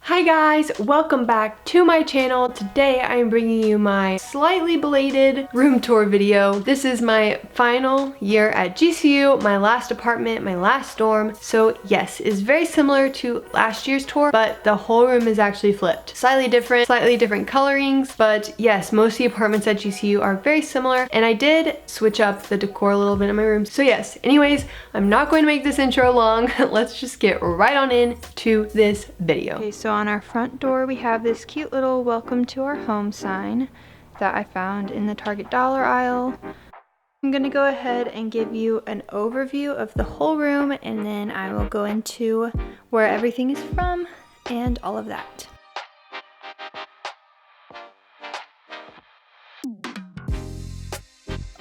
Hi guys, welcome back to my channel. Today I am bringing you my slightly belated room tour video. This is my final year at GCU, my last apartment, my last dorm. So yes, it's very similar to last year's tour, but the whole room is actually flipped. Slightly different colorings, but yes, most of the apartments at GCU are very similar, and I did switch up the decor a little bit in my room. So yes, anyways, I'm not going to make this intro long. Let's just get right on in to this video. Okay, so on our front door we have this cute little welcome to our home sign that I found in the Target dollar aisle. I'm gonna go ahead and give you an overview of the whole room, and then I will go into where everything is from and all of that.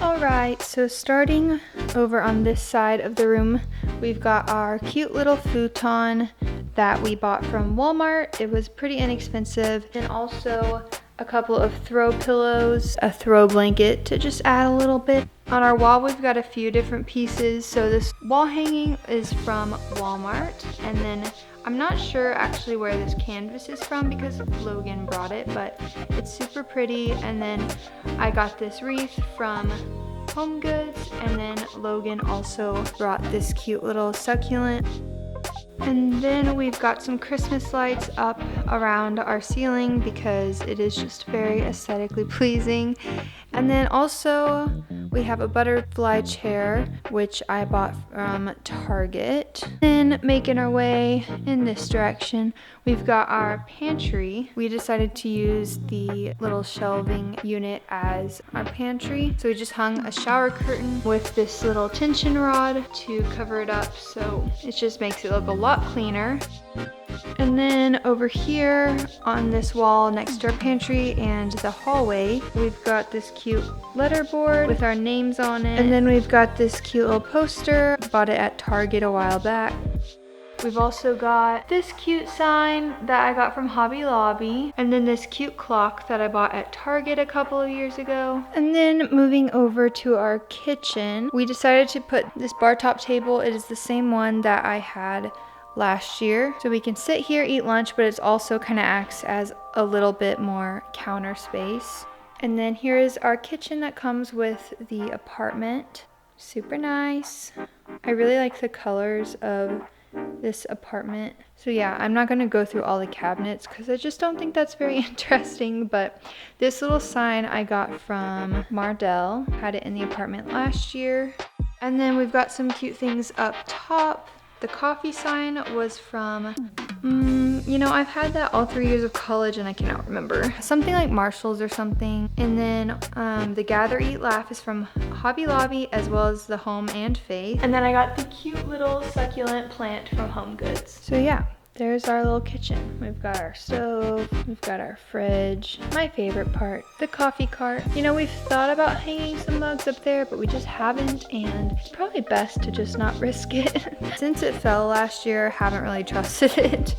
Alright, so starting over on this side of the room, we've got our cute little futon that we bought from Walmart. It was pretty inexpensive, and also a couple of throw pillows, a throw blanket to just add a little bit. On our wall we've got a few different pieces. So this wall hanging is from Walmart, and then I'm not sure actually where this canvas is from because Logan brought it, but it's super pretty. And then I got this wreath from Home Goods, and then Logan also brought this cute little succulent. And then we've got some Christmas lights up around our ceiling because it is just very aesthetically pleasing. And then also we have a butterfly chair, which I bought from Target. Then making our way in this direction, we've got our pantry. We decided to use the little shelving unit as our pantry. So we just hung a shower curtain with this little tension rod to cover it up, so it just makes it look a lot cleaner. And then over here on this wall next to our pantry and the hallway, we've got this cute letterboard with our names on it. And then we've got this cute little poster. Bought it at Target a while back. We've also got this cute sign that I got from Hobby Lobby, and then this cute clock that I bought at Target a couple of years ago. And then moving over to our kitchen, we decided to put this bar top table. It is the same one that I had last year, so we can sit here, eat lunch, but it also kind of acts as a little bit more counter space. And then here is our kitchen that comes with the apartment. Super nice. I really like the colors of this apartment. So yeah, I'm not going to go through all the cabinets because I just don't think that's very interesting, but this little sign I got from Mardell. Had it in the apartment last year. And then we've got some cute things up top. The coffee sign was from, you know, I've had that all 3 years of college and I cannot remember. Something like Marshall's or something. And then the Gather, Eat, Laugh is from Hobby Lobby, as well as the Home and Faith. And then I got the cute little succulent plant from Home Goods. So yeah, there's our little kitchen. We've got our stove, we've got our fridge. My favorite part, the coffee cart. You know, we've thought about hanging some mugs up there, but we just haven't, and it's probably best to just not risk it. Since it fell last year, I haven't really trusted it,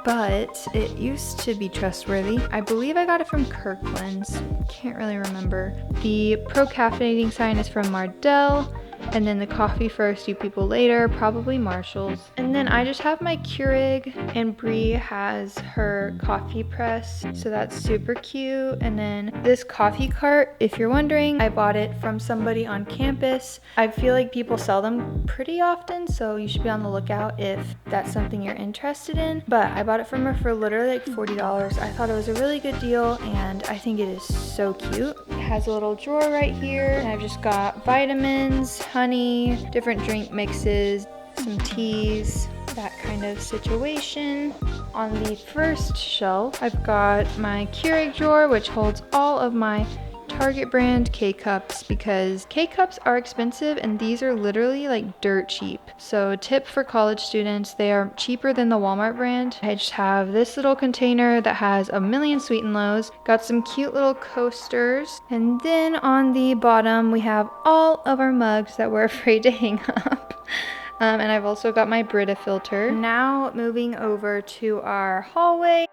but it used to be trustworthy. I believe I got it from Kirkland's. Can't really remember. The pro-caffeinating sign is from Mardell. And then the coffee for a few people later, probably Marshall's. And then I just have my Keurig, and Brie has her coffee press, so that's super cute. And then this coffee cart, if you're wondering, I bought it from somebody on campus. I feel like people sell them pretty often, so you should be on the lookout if that's something you're interested in. But I bought it from her for literally like $40. I thought it was a really good deal, and I think it is so cute. It has a little drawer right here, and I've just got vitamins, honey, different drink mixes, some teas, that kind of situation. On the first shelf, I've got my Keurig Drawer, which holds all of my Target brand K-Cups, because K-Cups are expensive and these are literally like dirt cheap. So tip for college students, they are cheaper than the Walmart brand. I just have this little container that has a million sweet and lows. Got some cute little coasters. And then on the bottom, we have all of our mugs that we're afraid to hang up. And I've also got my Brita filter. Now moving over to our hallway.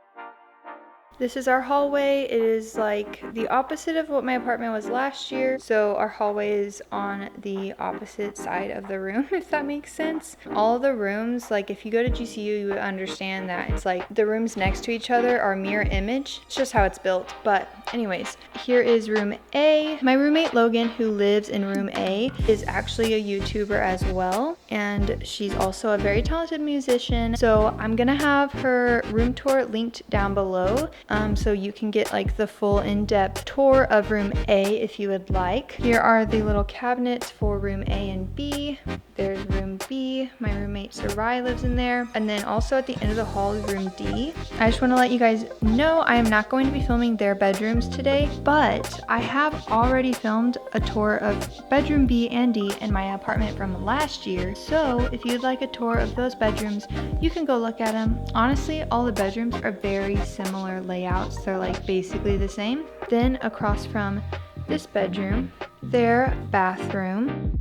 This is our hallway. It is like the opposite of what my apartment was last year. So our hallway is on the opposite side of the room, if that makes sense. All the rooms, like if you go to GCU, you would understand that it's like the rooms next to each other are mirror image. It's just how it's built. But anyways, here is room A. My roommate Logan, who lives in room A, is actually a YouTuber as well. And she's also a very talented musician. So I'm gonna have her room tour linked down below. So you can get like the full in-depth tour of room A if you would like. Here are the little cabinets for room A and B. There's room B. My roommate Sarai lives in there. And then also at the end of the hall is room D. I just want to let you guys know I am not going to be filming their bedrooms today, but I have already filmed a tour of bedroom B and D in my apartment from last year. So if you'd like a tour of those bedrooms, you can go look at them. Honestly, all the bedrooms are very similar layouts. They're like basically the same. Then across from this bedroom, their bathroom,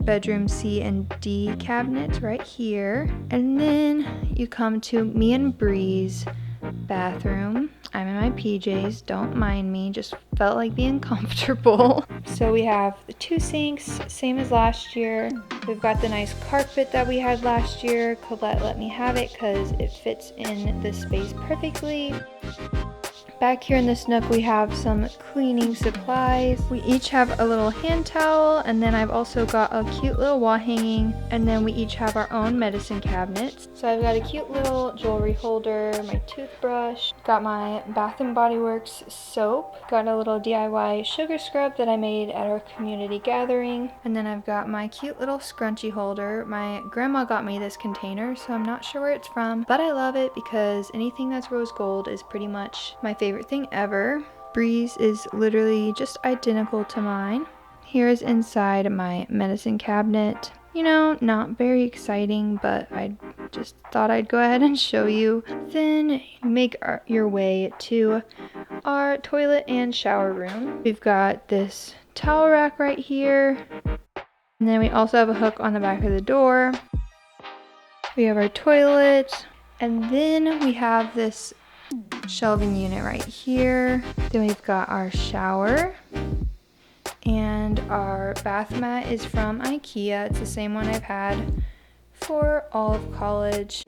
bedroom C and D cabinets right here. And then you come to me and Bree's bathroom. I'm in my PJs, don't mind me, just felt like being comfortable. So we have the 2 sinks, same as last year. We've got the nice carpet that we had last year. Colette let me have it because it fits in this space perfectly. Back here in this nook we have some cleaning supplies. We each have a little hand towel, and then I've also got a cute little wall hanging, and then we each have our own medicine cabinets. So I've got a cute little jewelry holder, my toothbrush, got my Bath & Body Works soap, got a little DIY sugar scrub that I made at our community gathering, and then I've got my cute little scrunchie holder. My grandma got me this container, so I'm not sure where it's from, but I love it because anything that's rose gold is pretty much my favorite thing ever. Bree's is literally just identical to mine. Here is inside my medicine cabinet. You know, not very exciting, but I just thought I'd go ahead and show you. Then make your way to our toilet and shower room. We've got this towel rack right here. And then we also have a hook on the back of the door. We have our toilet. And then we have this shelving unit right here. Then we've got our shower, and our bath mat is from IKEA. It's the same one I've had for all of college.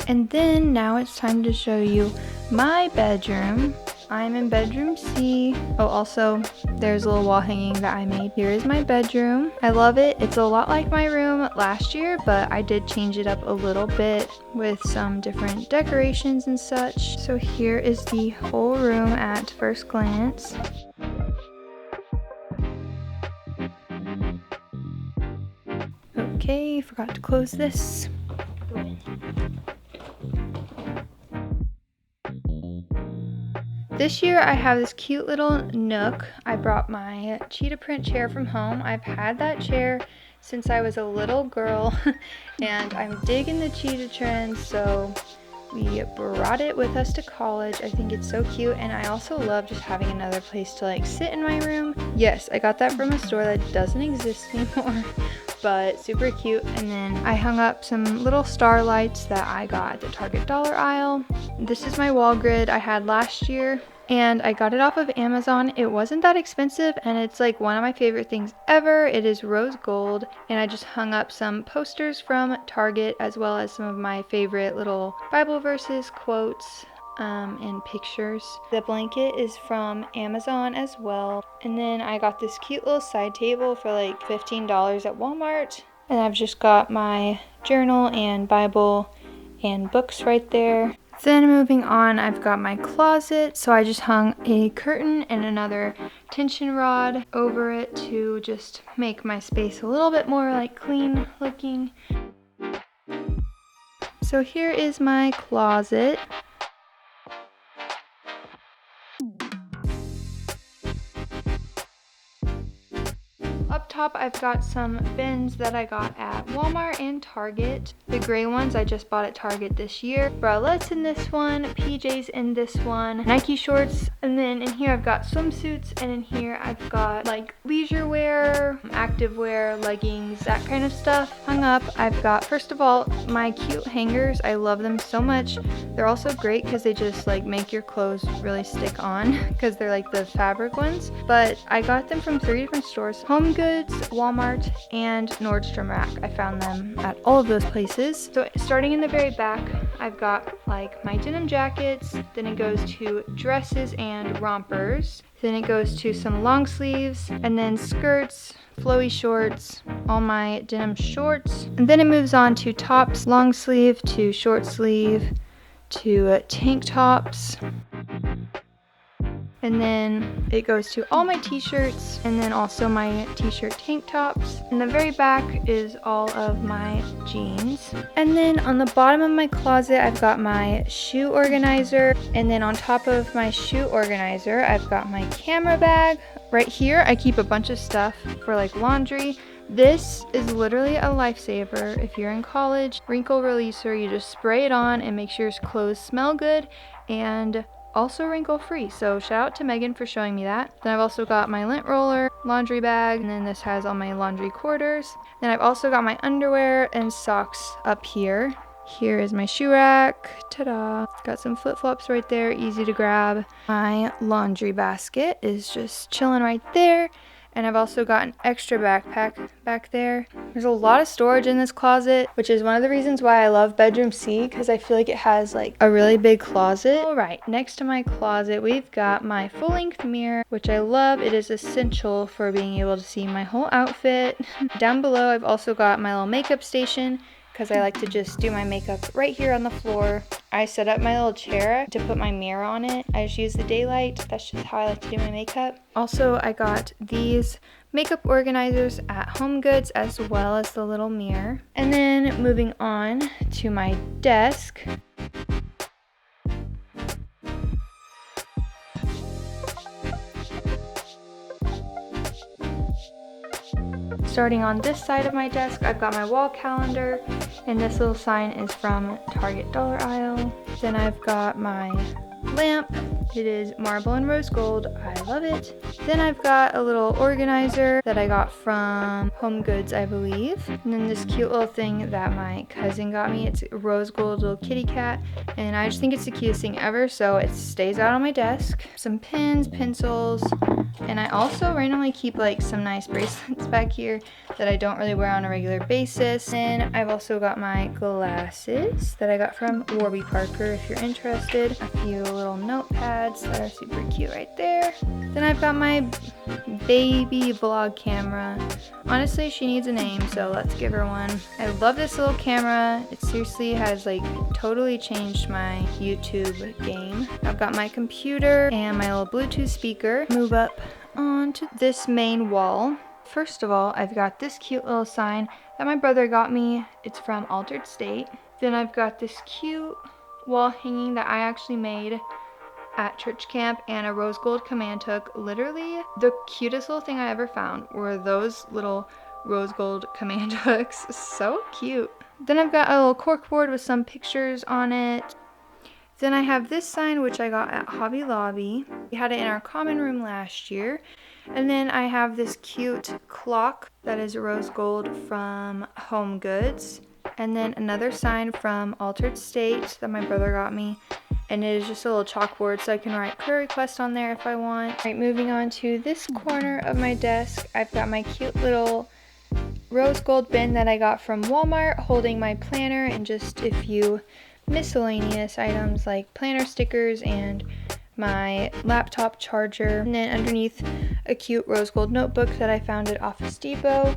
And then now it's time to show you my bedroom. I'm in bedroom C. Oh, also, there's a little wall hanging that I made. Here is my bedroom. I love it. It's a lot like my room last year, but I did change it up a little bit with some different decorations and such. So here is the whole room at first glance. Okay, forgot to close this. This year I have this cute little nook. I brought my cheetah print chair from home. I've had that chair since I was a little girl and I'm digging the cheetah trend, so we brought it with us to college. I think it's so cute, and I also love just having another place to like sit in my room. Yes, I got that from a store that doesn't exist anymore, but super cute. And then I hung up some little star lights that I got at the Target dollar aisle. This is my wall grid I had last year, and I got it off of Amazon. It wasn't that expensive, and it's like one of my favorite things ever. It is rose gold, and I just hung up some posters from Target as well as some of my favorite little Bible verses, quotes, and pictures. The blanket is from Amazon as well. And then I got this cute little side table for like $15 at Walmart. And I've just got my journal and Bible and books right there. Then moving on, I've got my closet. So I just hung a curtain and another tension rod over it to just make my space a little bit more like clean looking. So here is my closet. Up top top, I've got some bins that I got at Walmart and Target. The gray ones I just bought at Target this year. Bralettes in this one, PJs in this one, Nike shorts, and then in here I've got swimsuits, and in here I've got like leisure wear, active wear, leggings, that kind of stuff. Hung up, I've got, first of all, my cute hangers. I love them so much. They're also great because they just like make your clothes really stick on because they're like the fabric ones. But I got them from 3 different stores: Home Goods, Walmart, and Nordstrom Rack. I found them at all of those places. So starting in the very back, I've got like my denim jackets, then it goes to dresses and rompers, then it goes to some long sleeves, and then skirts, flowy shorts, all my denim shorts, and then it moves on to tops, long sleeve to short sleeve to tank tops, and then it goes to all my t-shirts, and then also my t-shirt tank tops. In the very back is all of my jeans. And then on the bottom of my closet, I've got my shoe organizer. And then on top of my shoe organizer, I've got my camera bag. Right here, I keep a bunch of stuff for like laundry. This is literally a lifesaver. If you're in college, wrinkle releaser, you just spray it on and make sure your clothes smell good and also wrinkle free. So shout out to Megan for showing me that. Then I've also got my lint roller, laundry bag, and then this has all my laundry quarters. Then I've also got my underwear and socks up here. Here is my shoe rack. Ta-da! Got some flip-flops right there, easy to grab. My laundry basket is just chilling right there. And I've also got an extra backpack back there. There's a lot of storage in this closet, which is one of the reasons why I love bedroom C, because I feel like it has like a really big closet. All right, next to my closet, we've got my full-length mirror, which I love. It is essential for being able to see my whole outfit. Down below, I've also got my little makeup station, because I like to just do my makeup right here on the floor. I set up my little chair to put my mirror on it. I just use the daylight. That's just how I like to do my makeup. Also, I got these makeup organizers at Home Goods as well as the little mirror. And then moving on to my desk. Starting on this side of my desk, I've got my wall calendar, and this little sign is from Target dollar aisle. Then I've got my lamp. It is marble and rose gold. I love it. Then I've got a little organizer that I got from Home Goods, I believe. And then this cute little thing that my cousin got me. It's a rose gold little kitty cat, and I just think it's the cutest thing ever, so it stays out on my desk. Some pens, pencils, and I also randomly keep like some nice bracelets back here that I don't really wear on a regular basis. And I've also got my glasses that I got from Warby Parker if you're interested. A few little notepads that are super cute right there. Then I've got my baby vlog camera. Honestly, she needs a name, so let's give her one. I love this little camera. It seriously has like totally changed my YouTube game. I've got my computer and my little Bluetooth speaker. Move up onto this main wall. First of all, I've got this cute little sign that my brother got me. It's from Altered State. Then I've got this cute wall hanging that I actually made at church camp, and a rose gold command hook. Literally the cutest little thing I ever found were those little rose gold command hooks. So cute. Then I've got a little cork board with some pictures on it. Then I have this sign, which I got at Hobby Lobby. We had it in our common room last year. And then I have this cute clock that is rose gold from Home Goods. And then another sign from Altered State that my brother got me. And it is just a little chalkboard, so I can write prayer requests on there if I want. All right, moving on to this corner of my desk, I've got my cute little rose gold bin that I got from Walmart, holding my planner and just a few miscellaneous items like planner stickers and my laptop charger. And then underneath, a cute rose gold notebook that I found at Office Depot.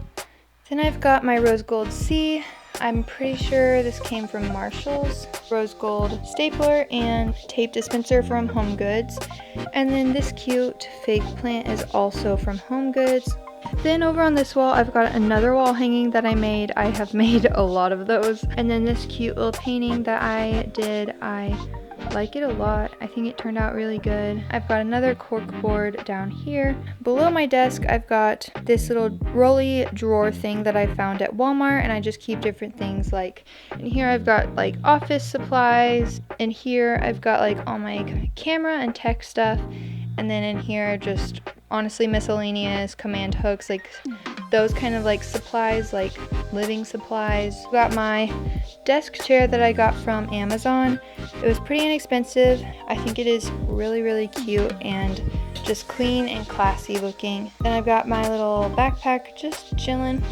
Then I've got my rose gold C. I'm pretty sure this came from Marshall's. Rose gold stapler and tape dispenser from Home Goods. And then this cute fake plant is also from Home Goods. Then over on this wall, I've got another wall hanging that I made. I have made a lot of those. And then this cute little painting that I did, I like it a lot. I think it turned out really good. I've got another cork board down here. Below my desk, I've got this little rolly drawer thing that I found at Walmart, and I just keep different things. Like in here I've got like office supplies. In here I've got like all my camera and tech stuff. And then in here just honestly miscellaneous command hooks, like those kind of like supplies, like living supplies. Got my desk chair that I got from Amazon. It was pretty inexpensive. I think it is really, really cute and just clean and classy looking. Then I've got my little backpack just chilling.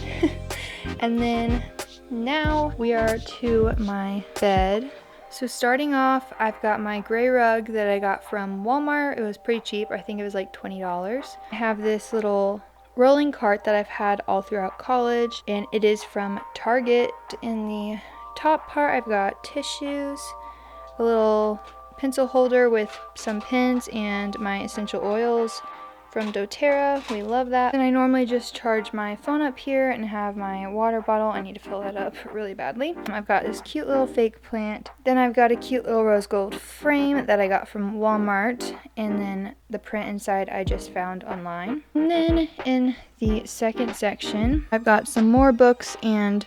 And then now we are to my bed. So starting off, I've got my gray rug that I got from Walmart. It was pretty cheap. I think it was like $20. I have this little rolling cart that I've had all throughout college, and it is from Target. In the top part, I've got tissues, a little pencil holder with some pens, and my essential oils from doTERRA. We love that. And I normally just charge my phone up here and have my water bottle. I need to fill that up really badly. I've got this cute little fake plant. Then I've got a cute little rose gold frame that I got from Walmart. And then the print inside I just found online. And then in the second section, I've got some more books and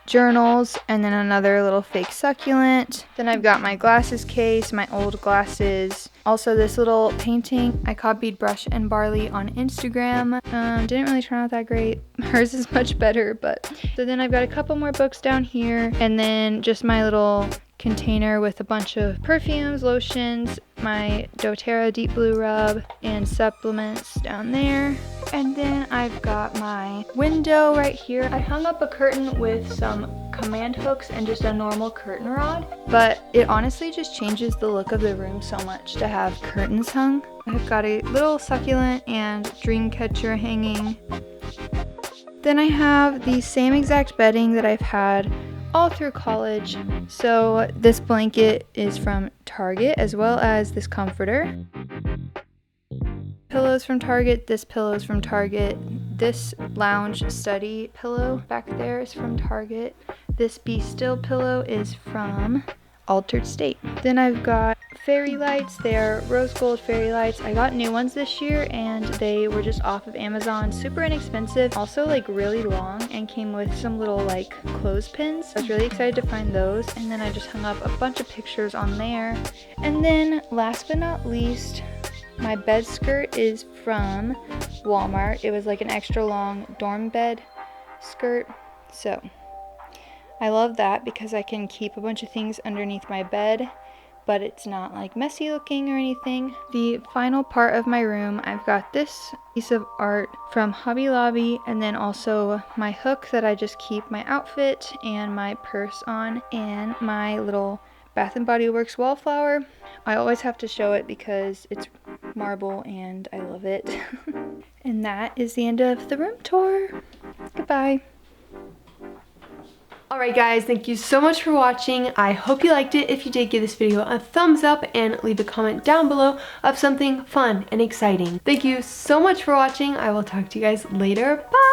journals, and then another little fake succulent. Then I've got my glasses case, my old glasses. Also this little painting. I copied Brush and Barley on Instagram. Didn't really turn out that great. Hers is much better, but. So then I've got a couple more books down here, and then just my little container with a bunch of perfumes, lotions, my doTERRA Deep Blue Rub, and supplements down there. And then I've got my window right here. I hung up a curtain with some command hooks and just a normal curtain rod, but it honestly just changes the look of the room so much to have curtains hung. I've got a little succulent and dream catcher hanging. Then I have the same exact bedding that I've had all through college. So this blanket is from Target, as well as this comforter. Pillows from Target. This pillow is from Target. This lounge study pillow back there is from Target. This Be Still pillow is from Altered State. Then I've got fairy lights. They're rose gold fairy lights. I got new ones this year and they were just off of Amazon. Super inexpensive. Also like really long, and came with some little like clothespins. I was really excited to find those. And then I just hung up a bunch of pictures on there. And then last but not least, my bed skirt is from Walmart. It was like an extra long dorm bed skirt. So I love that because I can keep a bunch of things underneath my bed, but it's not like messy looking or anything. The final part of my room, I've got this piece of art from Hobby Lobby, and then also my hook that I just keep my outfit and my purse on, and my little Bath & Body Works wallflower. I always have to show it because it's marble and I love it. And that is the end of the room tour. Goodbye. Alright guys, thank you so much for watching. I hope you liked it. If you did, give this video a thumbs up and leave a comment down below of something fun and exciting. Thank you so much for watching. I will talk to you guys later. Bye!